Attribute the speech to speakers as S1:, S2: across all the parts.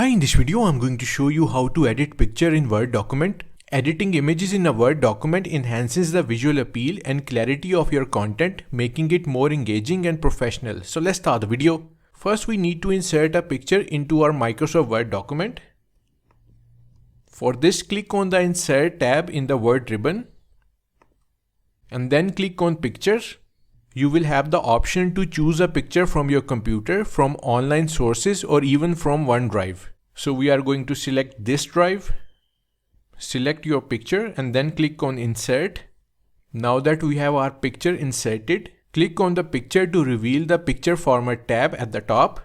S1: Hi, in this video I'm going to show you how to edit picture in Word document. Editing images in a Word document enhances the visual appeal and clarity of your content, making it more engaging and professional. So let's start the video. First, we need to insert a picture into our Microsoft Word document. For this, click on the Insert tab in the Word ribbon and then click on Pictures. You will have the option to choose a picture from your computer, from online sources, or even from OneDrive. So we are going to select this drive, select your picture and then click on Insert. Now that we have our picture inserted, click on the picture to reveal the Picture Format tab at the top.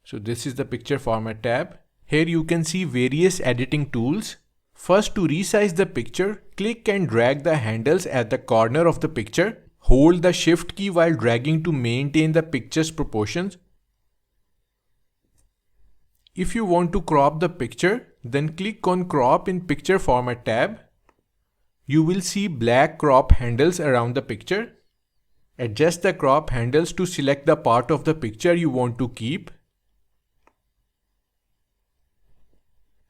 S1: So this is the Picture Format tab. Here you can see various editing tools. First, to resize the picture, click and drag the handles at the corner of the picture. Hold the Shift key while dragging to maintain the picture's proportions. If you want to crop the picture, then click on Crop in Picture Format tab. You will see black crop handles around the picture. Adjust the crop handles to select the part of the picture you want to keep.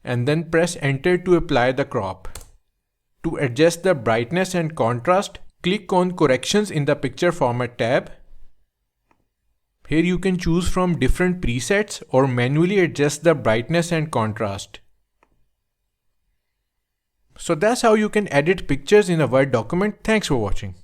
S1: And then press Enter to apply the crop. To adjust the brightness and contrast, click on Corrections in the Picture Format tab. Here you can choose from different presets or manually adjust the brightness and contrast. So that's how you can edit pictures in a Word document. Thanks for watching.